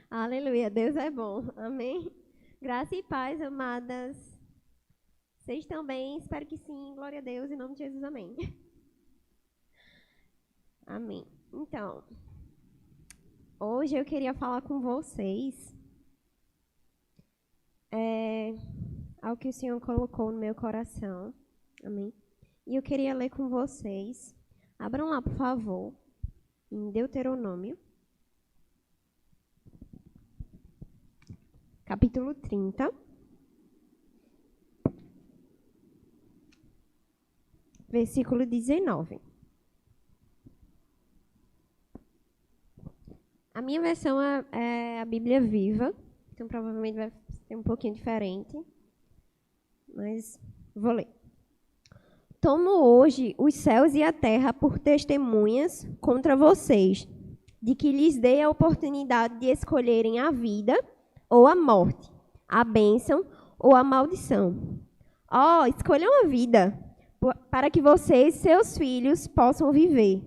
Aleluia, Deus é bom. Amém. Graça e paz, amadas. Vocês estão bem? Espero que sim. Glória a Deus, em nome de Jesus, amém. Amém. Então, hoje eu queria falar com vocês algo que o Senhor colocou no meu coração. Amém. E eu queria ler com vocês. Abram lá, por favor, em Deuteronômio, capítulo 30. Versículo 19. A minha versão é a Bíblia Viva, então provavelmente vai ser um pouquinho diferente, mas vou ler. Tomo hoje os céus e a terra por testemunhas contra vocês, de que lhes dei a oportunidade de escolherem a vida ou a morte, a bênção ou a maldição. Escolham a vida, para que vocês e seus filhos possam viver.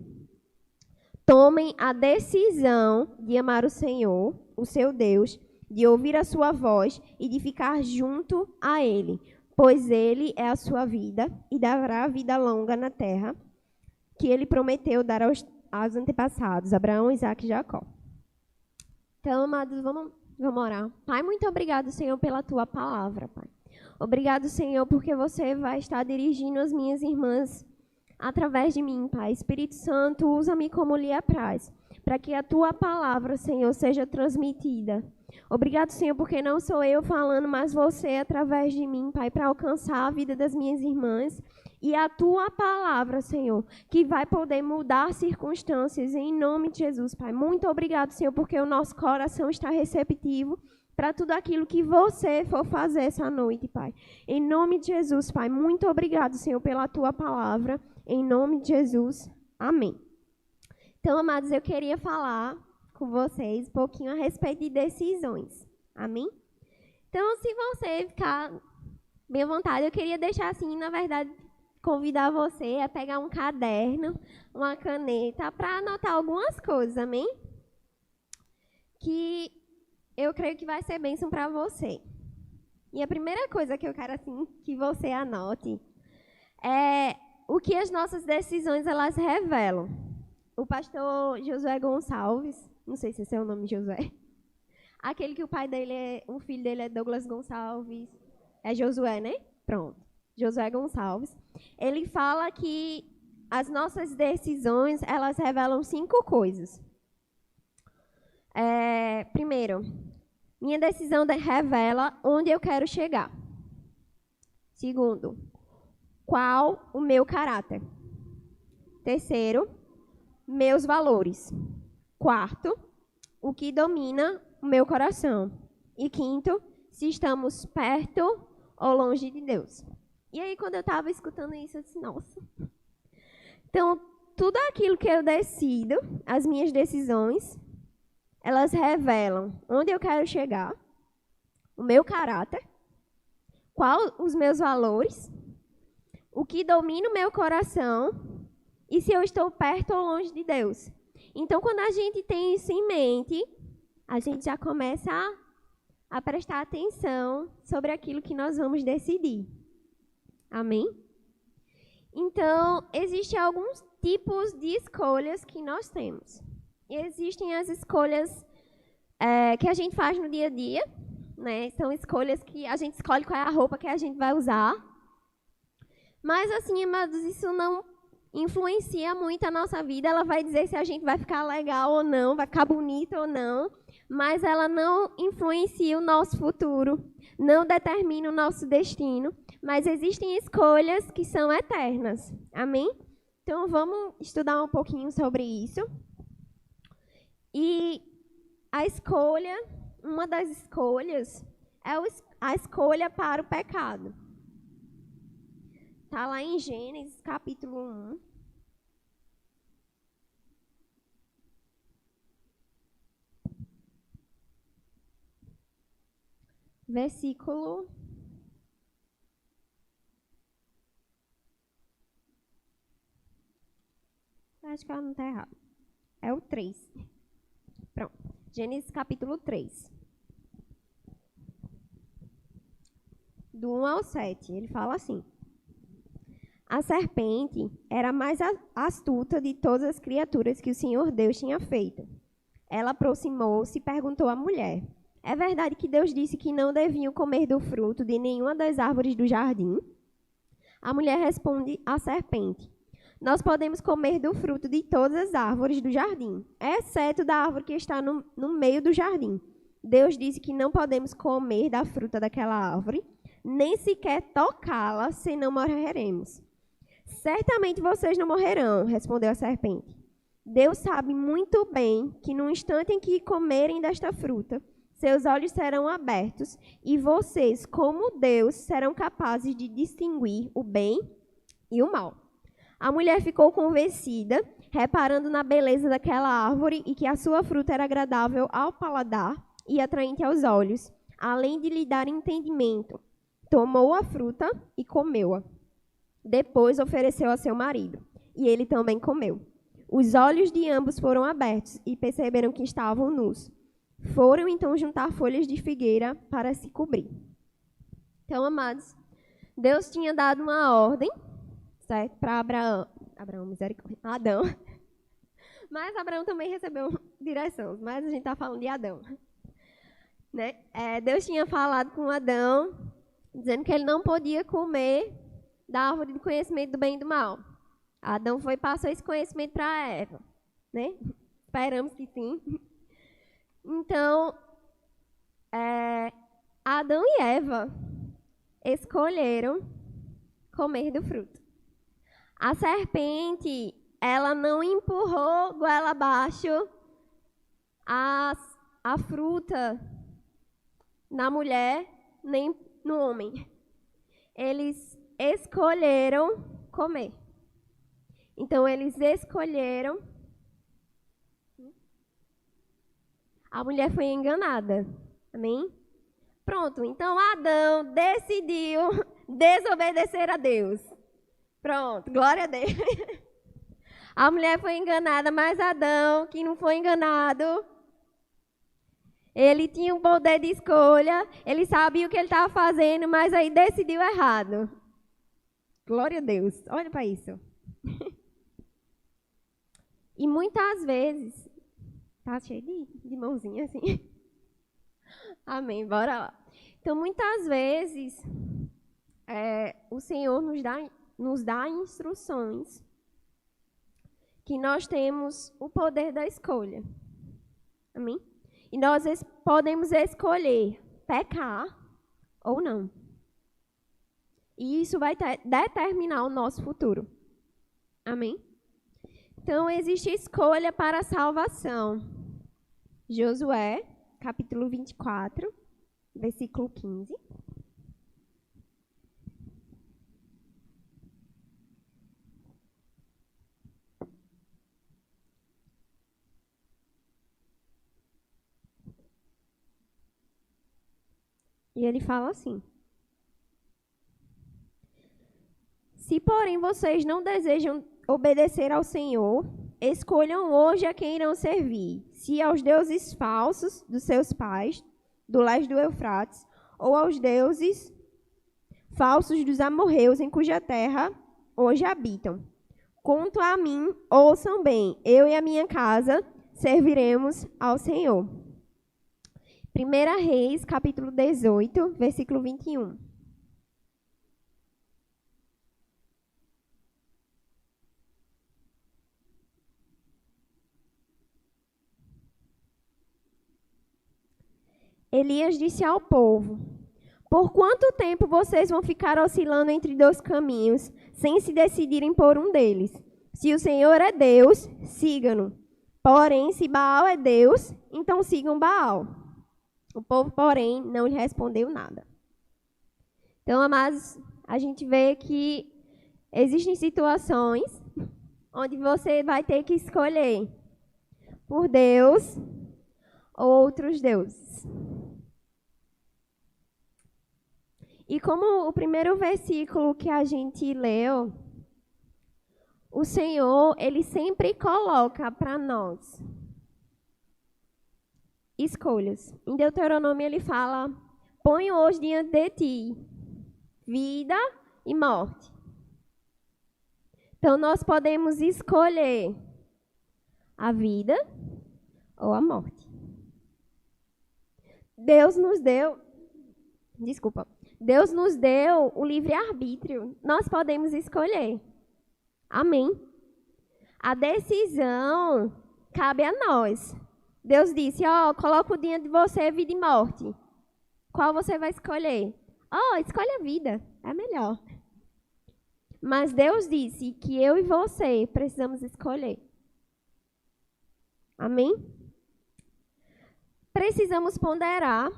Tomem a decisão de amar o Senhor, o seu Deus, de ouvir a sua voz e de ficar junto a Ele, pois Ele é a sua vida e dará vida longa na terra que Ele prometeu dar aos antepassados, Abraão, Isaque e Jacó. Então, amados, vamos orar. Pai, muito obrigado, Senhor, pela tua palavra, Pai. Obrigado, Senhor, porque você vai estar dirigindo as minhas irmãs através de mim, Pai. Espírito Santo, usa-me como lhe apraz, para que a tua palavra, Senhor, seja transmitida. Obrigado, Senhor, porque não sou eu falando, mas você através de mim, Pai, para alcançar a vida das minhas irmãs. E a tua palavra, Senhor, que vai poder mudar circunstâncias em nome de Jesus, Pai. Muito obrigado, Senhor, porque o nosso coração está receptivo para tudo aquilo que você for fazer essa noite, Pai. Em nome de Jesus, Pai, muito obrigado, Senhor, pela tua palavra. Em nome de Jesus, amém. Então, amados, eu queria falar com vocês um pouquinho a respeito de decisões. Amém? Então, se você ficar bem à vontade, eu queria deixar assim, na verdade, convidar você a pegar um caderno, uma caneta, para anotar algumas coisas, amém? Que eu creio que vai ser bênção para você. E a primeira coisa que eu quero assim que você anote é o que as nossas decisões elas revelam. O pastor Josué Gonçalves, não sei se esse é o nome de Josué, aquele que o filho dele é Douglas Gonçalves, é Josué, né? Pronto, Josué Gonçalves. Ele fala que as nossas decisões elas revelam 5 coisas. Primeiro, minha decisão revela onde eu quero chegar. Segundo, qual o meu caráter. Terceiro, meus valores. Quarto, o que domina o meu coração. E quinto, se estamos perto ou longe de Deus. E aí, quando eu estava escutando isso, eu disse, nossa. Então, tudo aquilo que eu decido, as minhas decisões, elas revelam onde eu quero chegar, o meu caráter, quais os meus valores, o que domina o meu coração e se eu estou perto ou longe de Deus. Então, quando a gente tem isso em mente, a gente já começa a prestar atenção sobre aquilo que nós vamos decidir. Amém? Então, existem alguns tipos de escolhas que nós temos. E existem as escolhas que a gente faz no dia a dia, né? São escolhas que a gente escolhe qual é a roupa que a gente vai usar. Mas, assim, amados, isso não influencia muito a nossa vida. Ela vai dizer se a gente vai ficar legal ou não, vai ficar bonita ou não, mas ela não influencia o nosso futuro, não determina o nosso destino, mas existem escolhas que são eternas. Amém? Então, vamos estudar um pouquinho sobre isso. E a escolha, uma das escolhas, é a escolha para o pecado. Está lá em Gênesis, capítulo 1. Versículo... Acho que ela não está errada. É o 3. Pronto. Gênesis capítulo 3. Do 1 ao 7, ele fala assim: a serpente era a mais astuta de todas as criaturas que o Senhor Deus tinha feito. Ela aproximou-se e perguntou à mulher: é verdade que Deus disse que não deviam comer do fruto de nenhuma das árvores do jardim? A mulher responde à serpente: nós podemos comer do fruto de todas as árvores do jardim, exceto da árvore que está no meio do jardim. Deus disse que não podemos comer da fruta daquela árvore, nem sequer tocá-la, senão morreremos. Certamente vocês não morrerão, respondeu a serpente. Deus sabe muito bem que no instante em que comerem desta fruta, seus olhos serão abertos e vocês, como Deus, serão capazes de distinguir o bem e o mal. A mulher ficou convencida, reparando na beleza daquela árvore e que a sua fruta era agradável ao paladar e atraente aos olhos, além de lhe dar entendimento. Tomou a fruta e comeu-a. Depois ofereceu a seu marido, e ele também comeu. Os olhos de ambos foram abertos e perceberam que estavam nus. Foram então juntar folhas de figueira para se cobrir. Então, amados, Deus tinha dado uma ordem, certo, para Abraão, misericórdia, Adão. Mas Abraão também recebeu direção, mas a gente está falando de Adão. Né? Deus tinha falado com Adão, dizendo que ele não podia comer da árvore do conhecimento do bem e do mal. Adão foi e passou esse conhecimento para Eva, né? Esperamos que sim. Então, Adão e Eva escolheram comer do fruto. A serpente, ela não empurrou goela abaixo a fruta na mulher nem no homem. Eles escolheram comer. Então, eles escolheram. A mulher foi enganada. Amém? Pronto. Então, Adão decidiu desobedecer a Deus. Pronto. Glória a Deus. A mulher foi enganada, mas Adão, que não foi enganado, ele tinha um poder de escolha, ele sabia o que ele estava fazendo, mas aí decidiu errado. Glória a Deus. Olha para isso. E muitas vezes, tá cheio de mãozinha assim. Amém, bora lá. Então, muitas vezes, o Senhor nos dá instruções que nós temos o poder da escolha. Amém? E nós podemos escolher pecar ou não. E isso vai determinar o nosso futuro. Amém? Então, existe escolha para a salvação. Josué, capítulo 24, versículo 15. E ele fala assim: se, porém, vocês não desejam obedecer ao Senhor, escolham hoje a quem irão servir, se aos deuses falsos dos seus pais, do leste do Eufrates, ou aos deuses falsos dos amorreus, em cuja terra hoje habitam. Quanto a mim, ouçam bem, eu e a minha casa serviremos ao Senhor. 1 Reis, capítulo 18, versículo 21. Elias disse ao povo: por quanto tempo vocês vão ficar oscilando entre dois caminhos, sem se decidirem por um deles? Se o Senhor é Deus, sigam-no. Porém, se Baal é Deus, então sigam Baal. O povo, porém, não lhe respondeu nada. Então, amados, a gente vê que existem situações onde você vai ter que escolher por Deus ou outros deuses. E como o primeiro versículo que a gente leu, o Senhor, Ele sempre coloca para nós escolhas. Em Deuteronômio ele fala: ponho hoje diante de ti vida e morte. Então nós podemos escolher a vida ou a morte. Deus nos deu o livre-arbítrio. Nós podemos escolher. Amém? A decisão cabe a nós. Deus disse, coloco diante de você vida e morte. Qual você vai escolher? Escolhe a vida, é melhor. Mas Deus disse que eu e você precisamos escolher. Amém? Precisamos ponderar.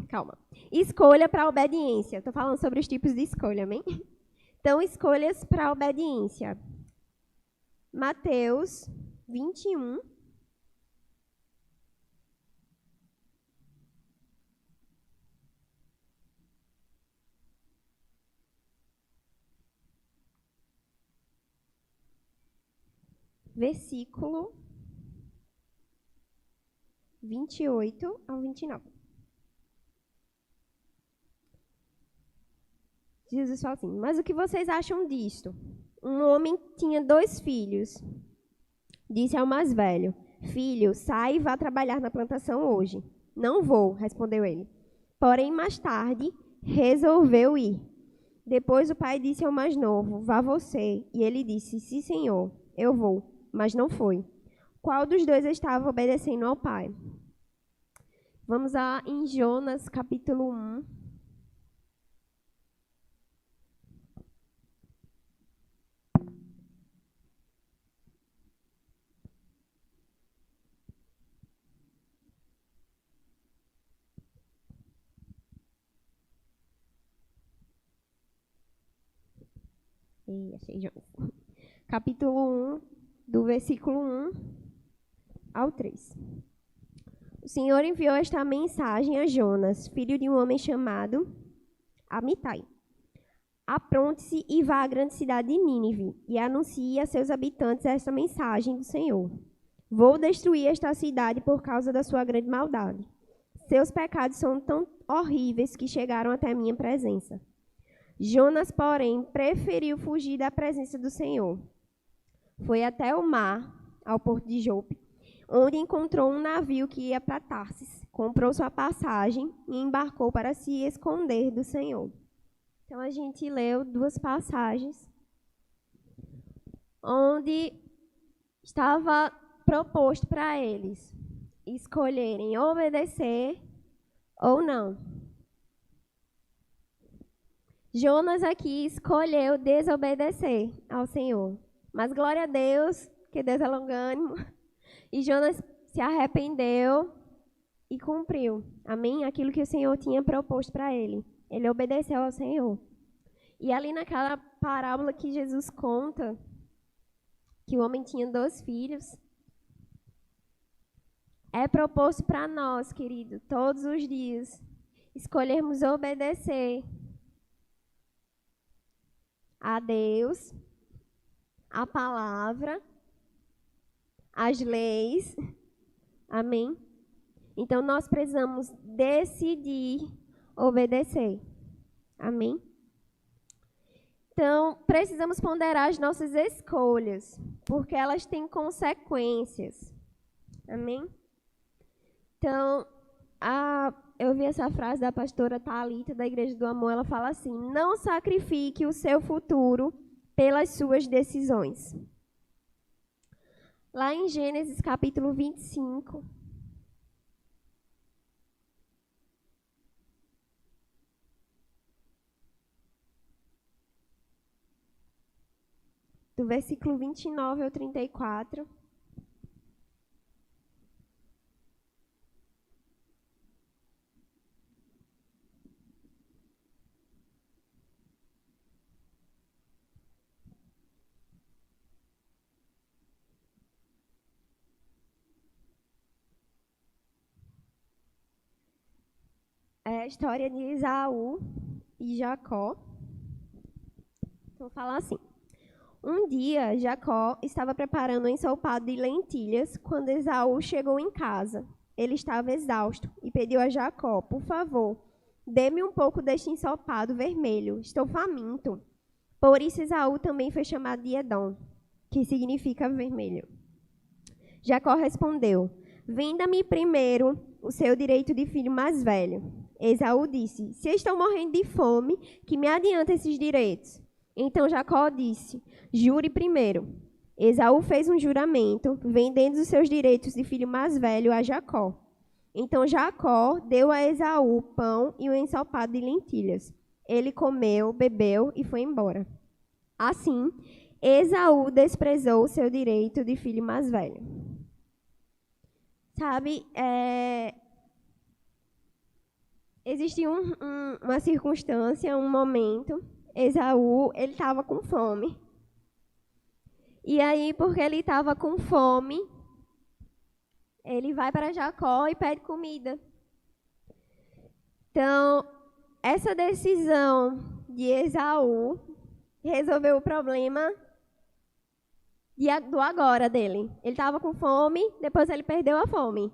Calma. Escolha para obediência. Estou falando sobre os tipos de escolha, amém? Então, escolhas para obediência. Mateus 21. Versículo 28 ao 29. Jesus fala assim: mas o que vocês acham disto? Um homem tinha 2 filhos. Disse ao mais velho: filho, sai e vá trabalhar na plantação hoje. Não vou, respondeu ele. Porém, mais tarde, resolveu ir. Depois o pai disse ao mais novo: vá você. E ele disse: sim, senhor, eu vou. Mas não foi. Qual dos dois estava obedecendo ao pai? Vamos lá em Jonas, capítulo 1. Achei Jonas. Capítulo 1, do versículo 1 ao 3. O Senhor enviou esta mensagem a Jonas, filho de um homem chamado Amitai. Apronte-se e vá à grande cidade de Nínive e anuncie a seus habitantes esta mensagem do Senhor. Vou destruir esta cidade por causa da sua grande maldade. Seus pecados são tão horríveis que chegaram até minha presença. Jonas, porém, preferiu fugir da presença do Senhor. Foi até o mar, ao porto de Jope, onde encontrou um navio que ia para Tarsis. Comprou sua passagem e embarcou para se esconder do Senhor. Então, a gente leu 2 passagens onde estava proposto para eles escolherem obedecer ou não. Jonas aqui escolheu desobedecer ao Senhor. Mas glória a Deus, que Deus é longânimo. E Jonas se arrependeu e cumpriu. Amém? Aquilo que o Senhor tinha proposto para ele. Ele obedeceu ao Senhor. E ali naquela parábola que Jesus conta, que o homem tinha 2 filhos, é proposto para nós, querido, todos os dias, escolhermos obedecer a Deus, a palavra, as leis. Amém? Então, nós precisamos decidir obedecer. Amém? Então, precisamos ponderar as nossas escolhas, porque elas têm consequências. Amém? Então, eu vi essa frase da pastora Thalita, da Igreja do Amor, ela fala assim: não sacrifique o seu futuro pelas suas decisões. Lá em Gênesis capítulo 25, do versículo 29 ao 34. É a história de Esaú e Jacó. Então, fala assim: Um dia, Jacó estava preparando um ensopado de lentilhas quando Esaú chegou em casa. Ele estava exausto e pediu a Jacó: por favor, dê-me um pouco deste ensopado vermelho. Estou faminto. Por isso Esaú também foi chamado de Edom, que significa vermelho. Jacó respondeu: venda-me primeiro o seu direito de filho mais velho. Esaú disse: se estou morrendo de fome, que me adianta esses direitos? Então Jacó disse: jure primeiro. Esaú fez um juramento, vendendo os seus direitos de filho mais velho a Jacó. Então Jacó deu a Esaú pão e um ensopado de lentilhas. Ele comeu, bebeu e foi embora. Assim, Esaú desprezou o seu direito de filho mais velho. Sabe, existe uma circunstância, um momento, Esaú, ele estava com fome. E aí, porque ele estava com fome, ele vai para Jacó e pede comida. Então, essa decisão de Esaú resolveu o problema do agora dele. Ele estava com fome, depois ele perdeu a fome,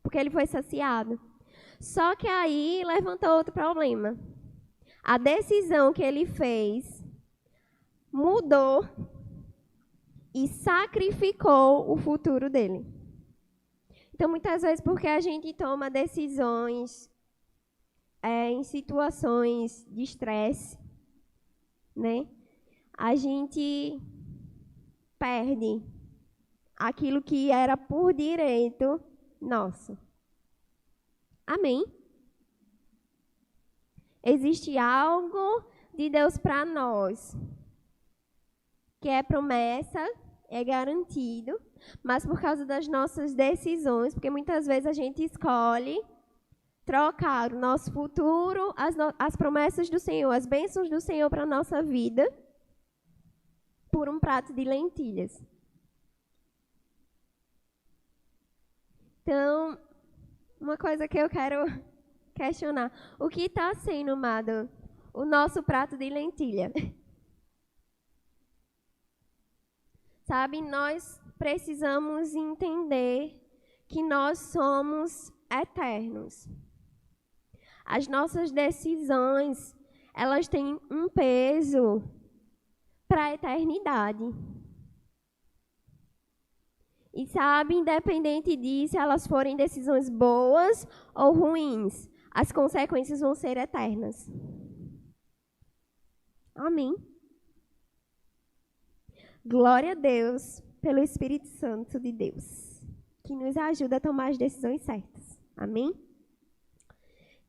porque ele foi saciado. Só que aí levantou outro problema. A decisão que ele fez mudou e sacrificou o futuro dele. Então, muitas vezes, porque a gente toma decisões em situações de estresse, né? A gente perde aquilo que era por direito nosso. Amém? Existe algo de Deus para nós que é promessa, é garantido, mas por causa das nossas decisões, porque muitas vezes a gente escolhe trocar o nosso futuro, as promessas do Senhor, as bênçãos do Senhor para a nossa vida, por um prato de lentilhas. Então, uma coisa que eu quero questionar: o que está sendo, amado, o nosso prato de lentilha? Sabe, nós precisamos entender que nós somos eternos. As nossas decisões, elas têm um peso para a eternidade. E sabe, independente disso, elas forem decisões boas ou ruins, as consequências vão ser eternas. Amém. Glória a Deus pelo Espírito Santo de Deus, que nos ajuda a tomar as decisões certas. Amém?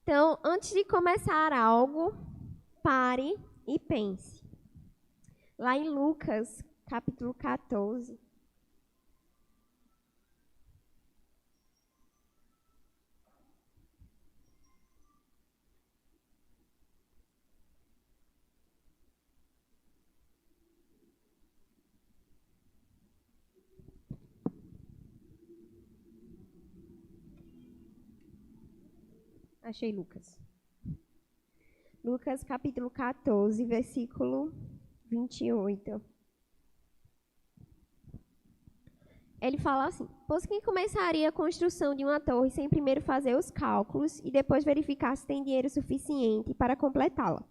Então, antes de começar algo, pare e pense. Lá em Lucas, capítulo 14. Achei Lucas. Lucas, capítulo 14, versículo 28. Ele fala assim: pois quem começaria a construção de uma torre sem primeiro fazer os cálculos e depois verificar se tem dinheiro suficiente para completá-la?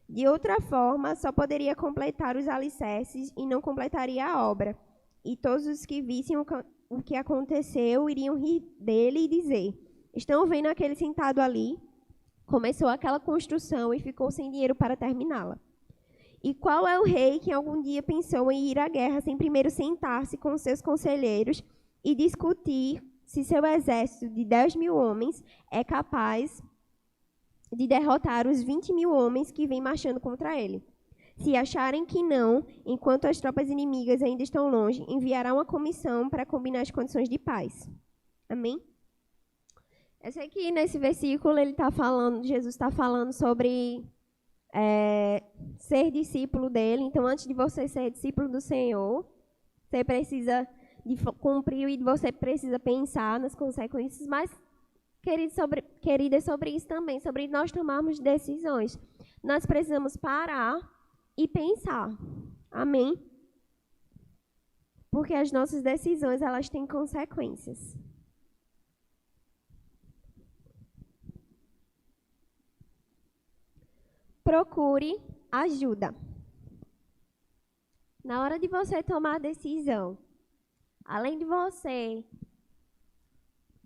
De outra forma, só poderia completar os alicerces e não completaria a obra. E todos os que vissem o que aconteceu iriam rir dele e dizer: estão vendo aquele sentado ali? Começou aquela construção e ficou sem dinheiro para terminá-la. E qual é o rei que algum dia pensou em ir à guerra sem primeiro sentar-se com seus conselheiros e discutir se seu exército de 10.000 homens é capaz de derrotar os 20.000 homens que vêm marchando contra ele? Se acharem que não, enquanto as tropas inimigas ainda estão longe, enviará uma comissão para combinar as condições de paz. Amém? Eu sei que nesse versículo Jesus está falando sobre ser discípulo dele. Então, antes de você ser discípulo do Senhor, você precisa de cumprir e você precisa pensar nas consequências. Mas, queridas, sobre isso também, sobre nós tomarmos decisões. Nós precisamos parar e pensar. Amém? Porque as nossas decisões, elas têm consequências. Procure ajuda. Na hora de você tomar a decisão, além de você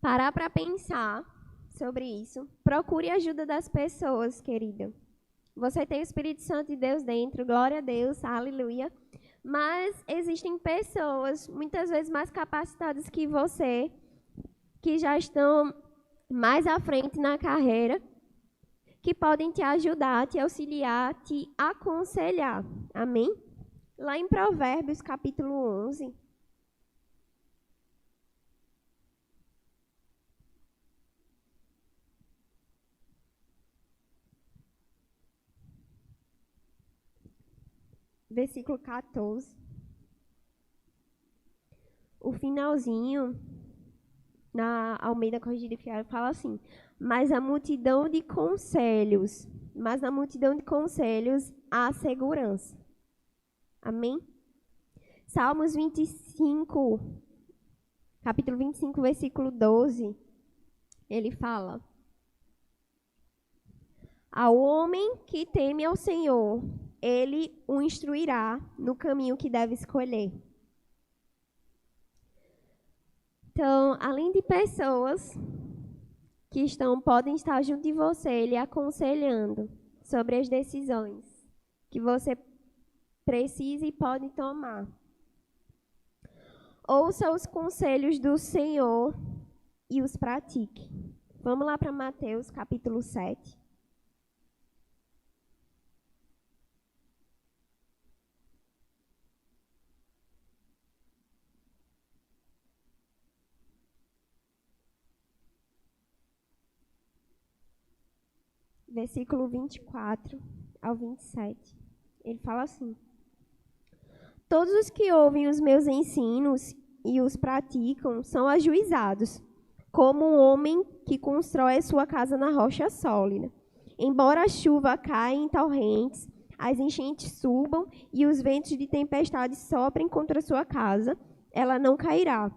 parar para pensar sobre isso, procure a ajuda das pessoas, querida. Você tem o Espírito Santo de Deus dentro, glória a Deus, aleluia. Mas existem pessoas, muitas vezes mais capacitadas que você, que já estão mais à frente na carreira, que podem te ajudar, te auxiliar, te aconselhar. Amém? Lá em Provérbios, capítulo 11. Versículo 14. O finalzinho, na Almeida Corrigida e Fiel, fala assim: mas na multidão de conselhos há segurança. Amém? Salmos 25, capítulo 25, versículo 12, ele fala: ao homem que teme ao Senhor, ele o instruirá no caminho que deve escolher. Então, além de pessoas que podem estar junto de você, lhe aconselhando sobre as decisões que você precisa e pode tomar. Ouça os conselhos do Senhor e os pratique. Vamos lá para Mateus, capítulo 7. Versículo 24 ao 27. Ele fala assim: todos os que ouvem os meus ensinos e os praticam são ajuizados, como um homem que constrói a sua casa na rocha sólida. Embora a chuva caia em torrentes, as enchentes subam e os ventos de tempestade soprem contra a sua casa, ela não cairá,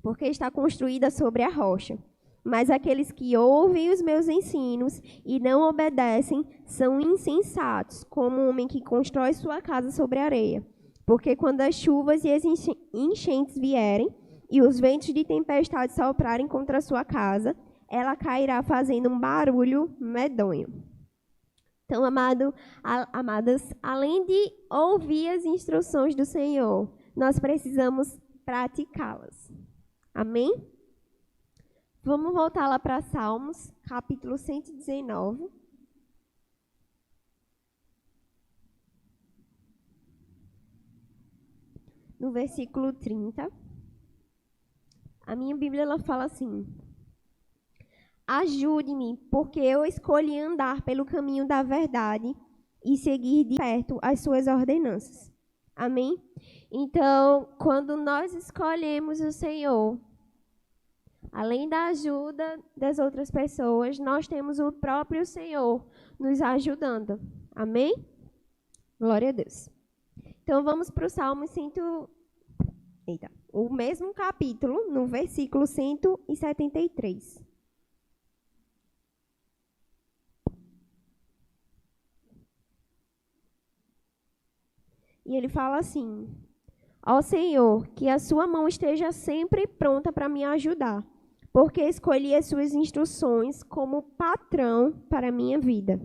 porque está construída sobre a rocha. Mas aqueles que ouvem os meus ensinos e não obedecem são insensatos, como um homem que constrói sua casa sobre a areia. Porque quando as chuvas e as enchentes vierem e os ventos de tempestade soprarem contra a sua casa, ela cairá fazendo um barulho medonho. Então, amadas, além de ouvir as instruções do Senhor, nós precisamos praticá-las. Amém? Vamos voltar lá para Salmos, capítulo 119. No versículo 30. A minha Bíblia ela fala assim: ajude-me, porque eu escolhi andar pelo caminho da verdade e seguir de perto as suas ordenanças. Amém? Então, quando nós escolhemos o Senhor, além da ajuda das outras pessoas, nós temos o próprio Senhor nos ajudando. Amém? Glória a Deus. Então, vamos para o Salmo o mesmo capítulo, no versículo 173. E ele fala assim: ó Senhor, que a sua mão esteja sempre pronta para me ajudar, porque escolhi as suas instruções como patrão para a minha vida.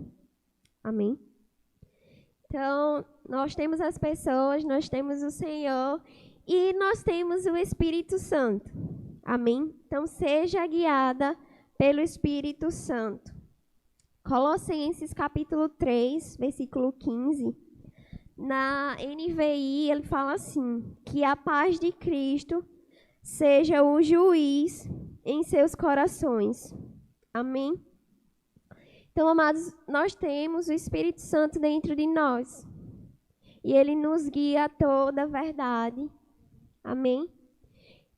Amém? Então, nós temos as pessoas, nós temos o Senhor e nós temos o Espírito Santo. Amém? Então, seja guiada pelo Espírito Santo. Colossenses capítulo 3, versículo 15. Na NVI, ele fala assim: que a paz de Cristo seja o juiz em seus corações. Amém? Então, amados, nós temos o Espírito Santo dentro de nós. E ele nos guia a toda a verdade. Amém?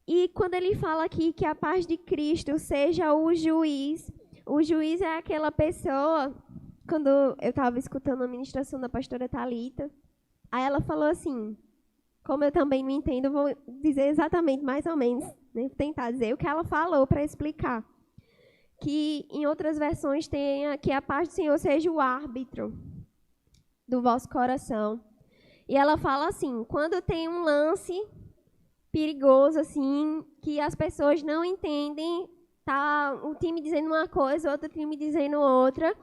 E quando ele fala aqui que a paz de Cristo seja o juiz é aquela pessoa, quando eu estava escutando a ministração da pastora Thalita, Aí ela falou assim, como eu também não entendo, eu vou dizer exatamente, mais ou menos, né, tentar dizer o que ela falou para explicar. Que em outras versões tenha que a paz do Senhor seja o árbitro do vosso coração. E ela fala assim, quando tem um lance perigoso, assim, que as pessoas não entendem, tá um time dizendo uma coisa, outro time dizendo outra,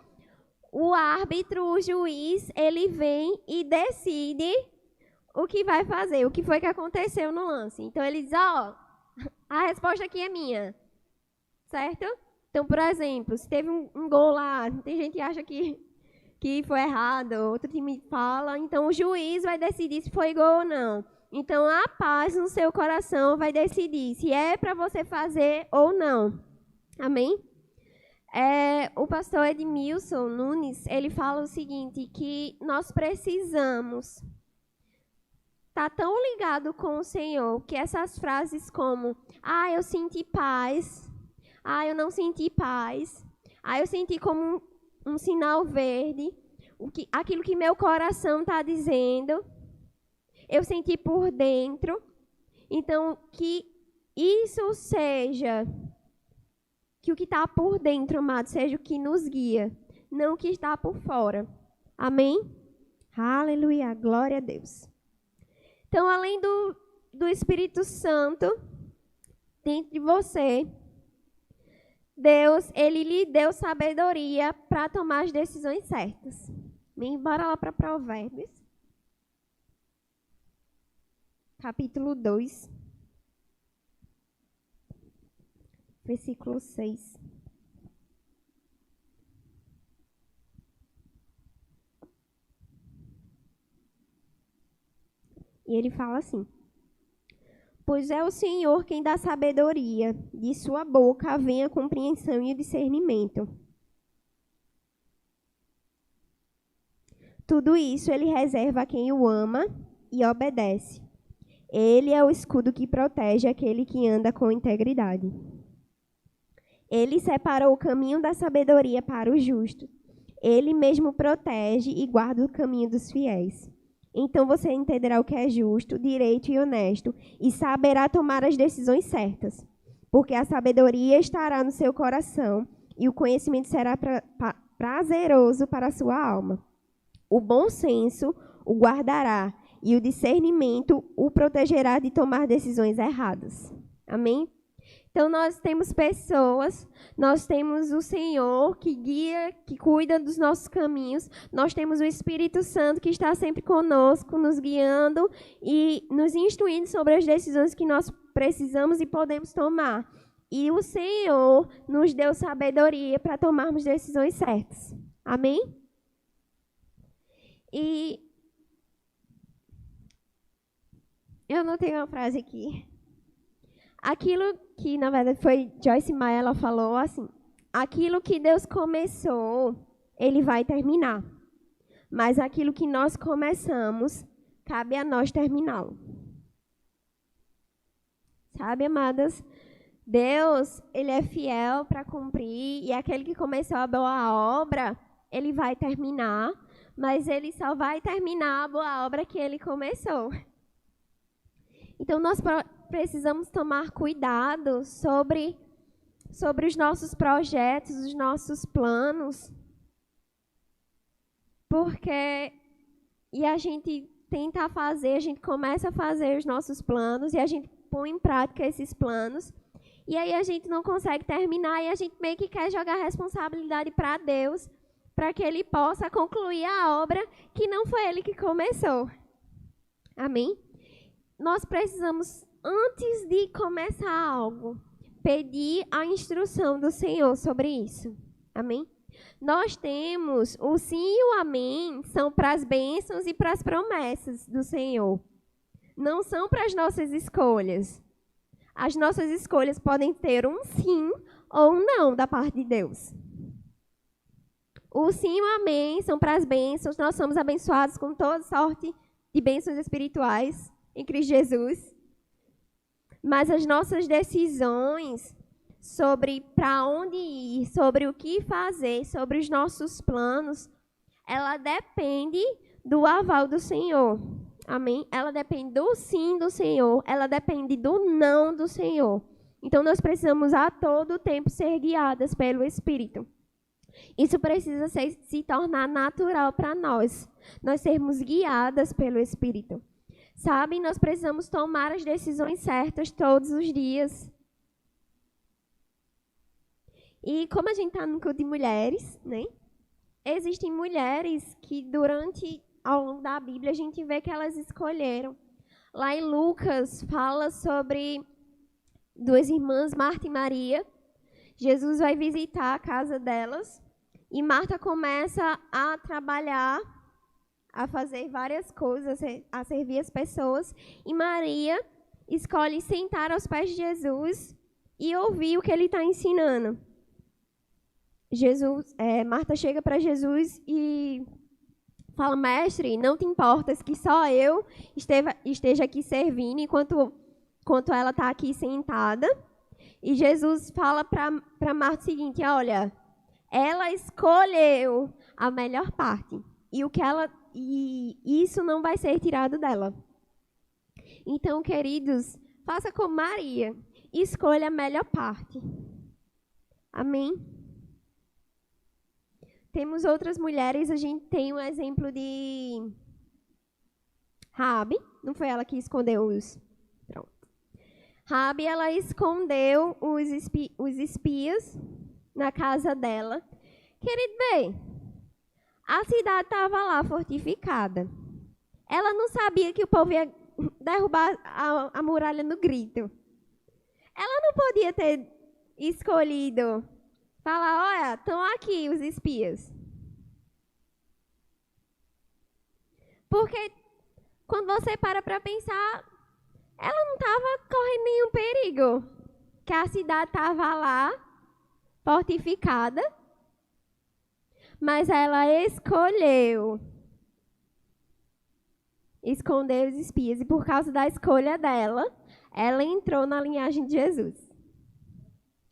o árbitro, o juiz, ele vem e decide o que vai fazer, o que foi que aconteceu no lance. Então, ele diz, ó, a resposta aqui é minha, certo? Então, por exemplo, se teve um gol lá, tem gente que acha que foi errado, outro time fala, então o juiz vai decidir se foi gol ou não. Então, a paz no seu coração vai decidir se é para você fazer ou não. Amém? O pastor Edmilson Nunes, ele fala o seguinte, que nós precisamos estar tão ligado com o Senhor, que essas frases como, eu senti paz, eu não senti paz, eu senti como um sinal verde, aquilo que meu coração está dizendo, eu senti por dentro. Então, que isso seja, que o que está por dentro, amado, seja o que nos guia, não o que está por fora. Amém? Aleluia, glória a Deus. Então, além do Espírito Santo dentro de você, Deus, ele lhe deu sabedoria para tomar as decisões certas. Bora lá para Provérbios. Capítulo 2. Versículo 6. E ele fala assim: pois é o Senhor quem dá sabedoria, de sua boca vem a compreensão e o discernimento. Tudo isso ele reserva a quem o ama e obedece. Ele é o escudo que protege aquele que anda com integridade. Ele separou o caminho da sabedoria para o justo. Ele mesmo protege e guarda o caminho dos fiéis. Então você entenderá o que é justo, direito e honesto, e saberá tomar as decisões certas. Porque a sabedoria estará no seu coração, e o conhecimento será prazeroso para a sua alma. O bom senso o guardará, e o discernimento o protegerá de tomar decisões erradas. Amém? Então, nós temos pessoas, nós temos o Senhor que guia, que cuida dos nossos caminhos, nós temos o Espírito Santo que está sempre conosco, nos guiando e nos instruindo sobre as decisões que nós precisamos e podemos tomar. E o Senhor nos deu sabedoria para tomarmos decisões certas. Amém? E eu não tenho uma frase aqui. Aquilo que, na verdade, foi Joyce Meyer, ela falou assim, aquilo que Deus começou, Ele vai terminar. Mas aquilo que nós começamos, cabe a nós terminá-lo. Sabe, amadas? Deus, Ele é fiel para cumprir, e aquele que começou a boa obra, Ele vai terminar, mas Ele só vai terminar a boa obra que Ele começou. Então, nós precisamos tomar cuidado sobre os nossos projetos, os nossos planos, porque a gente tenta fazer, a gente começa a fazer os nossos planos e a gente põe em prática esses planos, e aí a gente não consegue terminar e a gente meio que quer jogar a responsabilidade para Deus, para que Ele possa concluir a obra que não foi Ele que começou. Amém? Nós precisamos, antes de começar algo, pedir a instrução do Senhor sobre isso. Amém? Nós temos o sim e o amém, são para as bênçãos e para as promessas do Senhor. Não são para as nossas escolhas. As nossas escolhas podem ter um sim ou um não da parte de Deus. O sim e o amém são para as bênçãos. Nós somos abençoados com toda sorte de bênçãos espirituais em Cristo Jesus. Mas as nossas decisões sobre para onde ir, sobre o que fazer, sobre os nossos planos, ela depende do aval do Senhor. Amém? Ela depende do sim do Senhor, ela depende do não do Senhor. Então, nós precisamos a todo tempo ser guiadas pelo Espírito. Isso precisa se tornar natural para nós sermos guiadas pelo Espírito. Sabe, nós precisamos tomar as decisões certas todos os dias. E como a gente está no culto de mulheres, né? Existem mulheres que ao longo da Bíblia, a gente vê que elas escolheram. Lá em Lucas, fala sobre duas irmãs, Marta e Maria. Jesus vai visitar a casa delas e Marta começa a trabalhar, a fazer várias coisas, a servir as pessoas. E Maria escolhe sentar aos pés de Jesus e ouvir o que ele está ensinando. Marta chega para Jesus e fala: mestre, não te importas que só eu esteja aqui servindo enquanto ela está aqui sentada? E Jesus fala para Marta o seguinte: olha, ela escolheu a melhor parte e isso não vai ser tirado dela. Então, queridos, faça como Maria, escolha a melhor parte. Amém? Temos outras mulheres, a gente tem um exemplo de Raabe, não foi ela que escondeu Pronto. Raabe, ela escondeu os espias na casa dela. Querido bem, a cidade estava lá fortificada. Ela não sabia que o povo ia derrubar a muralha no grito. Ela não podia ter escolhido falar: olha, estão aqui os espias. Porque quando você para pensar, ela não estava correndo nenhum perigo. Que a cidade estava lá, fortificada. Mas ela escolheu esconder os espias. E por causa da escolha dela, ela entrou na linhagem de Jesus.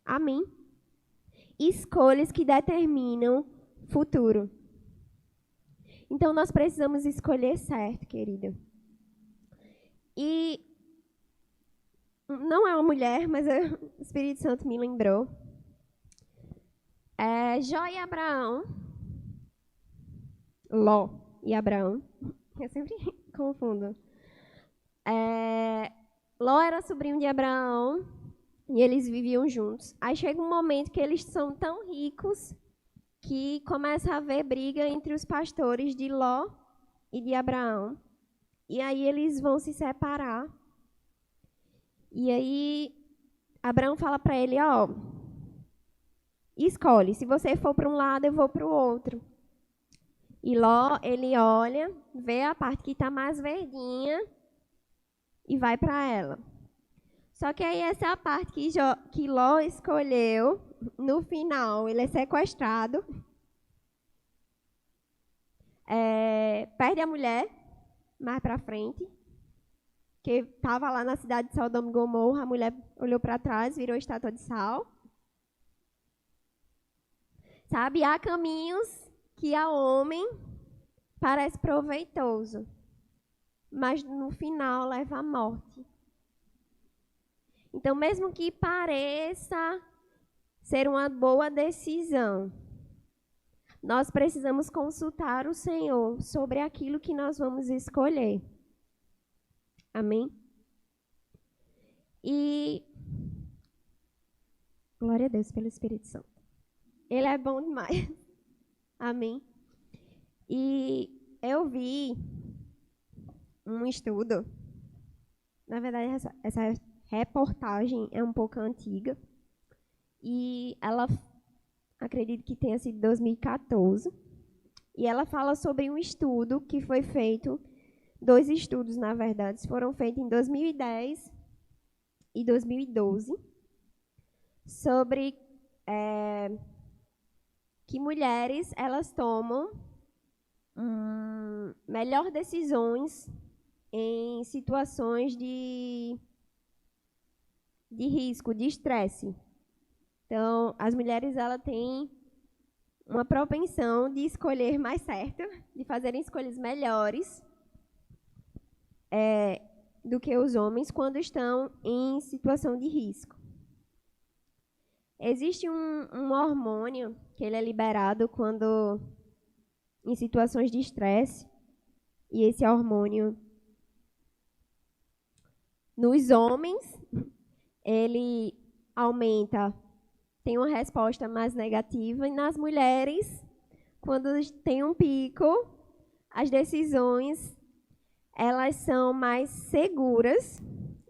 Amém? Escolhas que determinam futuro. Então, nós precisamos escolher certo, querida. E não é uma mulher, mas o Espírito Santo me lembrou. Jó e Abraão. Ló e Abraão. Eu sempre confundo. Ló era sobrinho de Abraão e eles viviam juntos. Aí chega um momento que eles são tão ricos que começa a haver briga entre os pastores de Ló e de Abraão. E aí eles vão se separar. E aí Abraão fala para ele: ó, escolhe, se você for para um lado, eu vou para o outro. E Ló, ele olha, vê a parte que está mais verdinha e vai para ela. Só que aí essa é a parte que Ló escolheu. No final, ele é sequestrado. Perde a mulher, mais para frente. Que estava lá na cidade de Sodoma e Gomorra. A mulher olhou para trás, virou estátua de sal. Sabe, há caminhos que ao homem parece proveitoso, mas no final leva à morte. Então, mesmo que pareça ser uma boa decisão, nós precisamos consultar o Senhor sobre aquilo que nós vamos escolher. Amém? E glória a Deus pelo Espírito Santo. Ele é bom demais. Amém? E eu vi um estudo. Na verdade, essa reportagem é um pouco antiga. E ela, acredito que tenha sido 2014. E ela fala sobre um estudo que foi feito, 2 estudos, na verdade, foram feitos em 2010 e 2012, sobre que mulheres, elas tomam melhor decisões em situações de risco, de estresse. Então, as mulheres, elas têm uma propensão de escolher mais certo, de fazerem escolhas melhores do que os homens quando estão em situação de risco. Existe um hormônio que ele é liberado quando em situações de estresse, e esse hormônio nos homens ele aumenta, tem uma resposta mais negativa, e nas mulheres, quando tem um pico, as decisões elas são mais seguras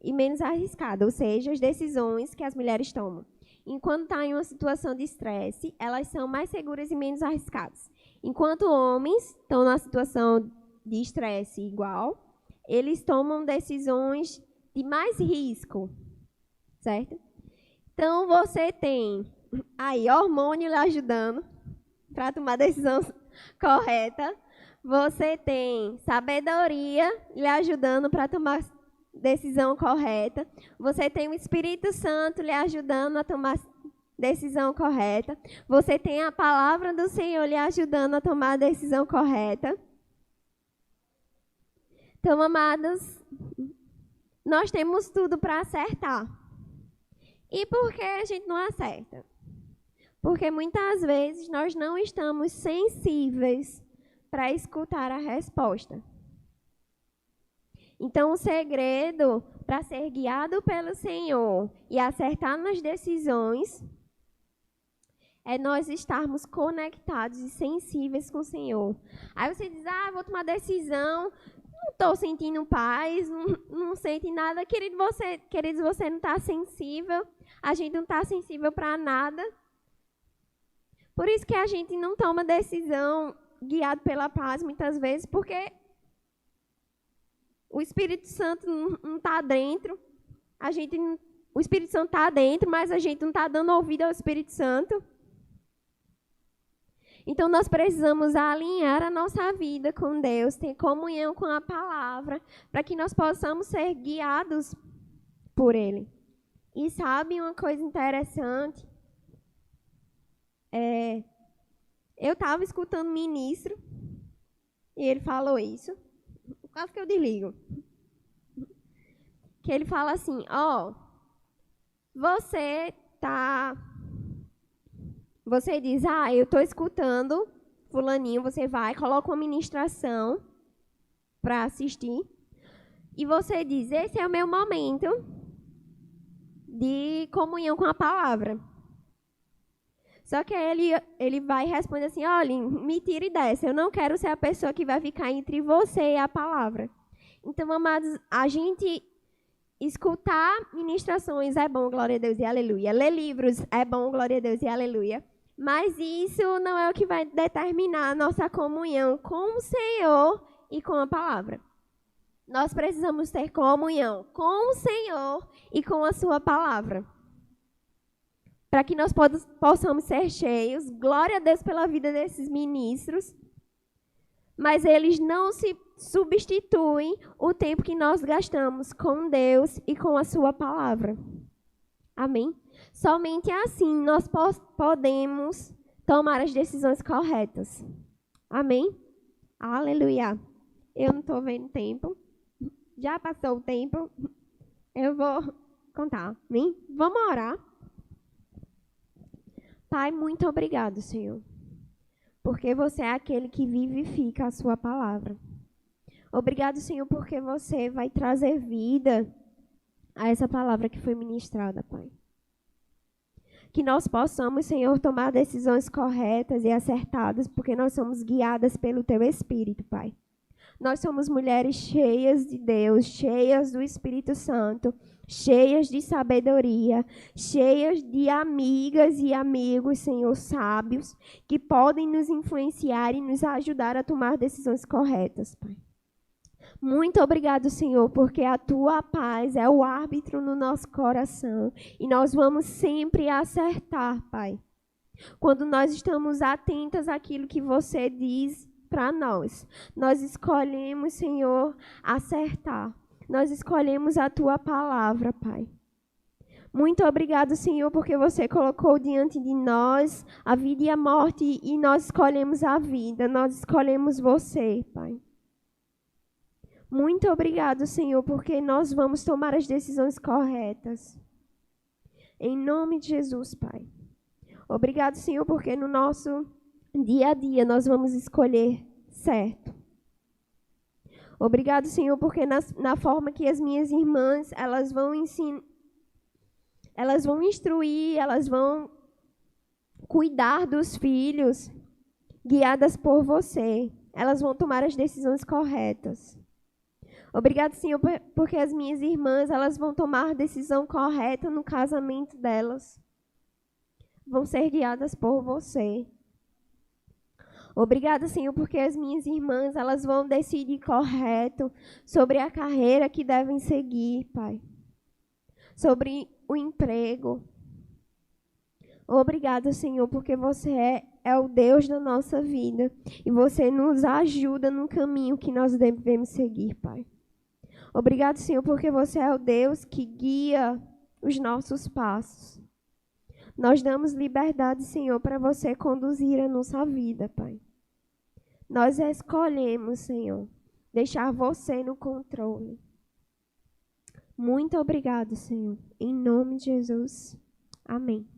e menos arriscadas, ou seja, as decisões que as mulheres tomam. Enquanto está em uma situação de estresse, elas são mais seguras e menos arriscadas. Enquanto homens estão numa situação de estresse igual, eles tomam decisões de mais risco, certo? Então, você tem aí hormônio lhe ajudando para tomar a decisão correta. Você tem sabedoria lhe ajudando para tomar a decisão correta. Você tem o Espírito Santo lhe ajudando a tomar a decisão correta. Você tem a palavra do Senhor lhe ajudando a tomar a decisão correta. Então, amados, nós temos tudo para acertar. E por que a gente não acerta? Porque muitas vezes nós não estamos sensíveis para escutar a resposta. Então, o segredo para ser guiado pelo Senhor e acertar nas decisões é nós estarmos conectados e sensíveis com o Senhor. Aí você diz, vou tomar decisão, não estou sentindo paz, não sente nada. Queridos, você não está sensível, a gente não está sensível para nada. Por isso que a gente não toma decisão guiado pela paz muitas vezes, porque o Espírito Santo não está dentro. O Espírito Santo está dentro, mas a gente não está dando ouvido ao Espírito Santo. Então, nós precisamos alinhar a nossa vida com Deus, ter comunhão com a palavra, para que nós possamos ser guiados por Ele. E sabe uma coisa interessante? Eu estava escutando um ministro, e ele falou isso. Quase que eu desligo. Que ele fala assim, você diz, eu estou escutando fulaninho, você vai, coloca uma ministração para assistir, e você diz, esse é o meu momento de comunhão com a palavra. Só que ele vai responder assim, olha, me tire dessa, eu não quero ser a pessoa que vai ficar entre você e a palavra. Então, amados, a gente escutar ministrações é bom, glória a Deus e aleluia. Ler livros é bom, glória a Deus e aleluia. Mas isso não é o que vai determinar a nossa comunhão com o Senhor e com a palavra. Nós precisamos ter comunhão com o Senhor e com a sua palavra, para que nós possamos ser cheios. Glória a Deus pela vida desses ministros, mas eles não se substituem o tempo que nós gastamos com Deus e com a sua palavra. Amém? Somente assim nós podemos tomar as decisões corretas. Amém? Aleluia. Eu não estou vendo tempo. Já passou o tempo. Eu vou contar. Amém? Vamos orar. Pai, muito obrigado, Senhor, porque você é aquele que vivifica a sua palavra. Obrigado, Senhor, porque você vai trazer vida a essa palavra que foi ministrada, Pai. Que nós possamos, Senhor, tomar decisões corretas e acertadas, porque nós somos guiadas pelo Teu Espírito, Pai. Nós somos mulheres cheias de Deus, cheias do Espírito Santo, cheias de sabedoria, cheias de amigas e amigos, Senhor, sábios, que podem nos influenciar e nos ajudar a tomar decisões corretas, Pai. Muito obrigado, Senhor, porque a Tua paz é o árbitro no nosso coração e nós vamos sempre acertar, Pai. Quando nós estamos atentas àquilo que você diz para nós escolhemos, Senhor, acertar. Nós escolhemos a Tua palavra, Pai. Muito obrigado, Senhor, porque você colocou diante de nós a vida e a morte e nós escolhemos a vida, nós escolhemos você, Pai. Muito obrigado, Senhor, porque nós vamos tomar as decisões corretas. Em nome de Jesus, Pai. Obrigado, Senhor, porque no nosso dia a dia nós vamos escolher certo. Obrigado, Senhor, porque na forma que as minhas irmãs, elas vão ensinar, elas vão instruir, elas vão cuidar dos filhos, guiadas por você. Elas vão tomar as decisões corretas. Obrigado, Senhor, porque as minhas irmãs, elas vão tomar a decisão correta no casamento delas. Vão ser guiadas por você. Obrigada, Senhor, porque as minhas irmãs, elas vão decidir correto sobre a carreira que devem seguir, Pai. Sobre o emprego. Obrigada, Senhor, porque você é o Deus da nossa vida e você nos ajuda no caminho que nós devemos seguir, Pai. Obrigado, Senhor, porque você é o Deus que guia os nossos passos. Nós damos liberdade, Senhor, para você conduzir a nossa vida, Pai. Nós escolhemos, Senhor, deixar você no controle. Muito obrigado, Senhor. Em nome de Jesus. Amém.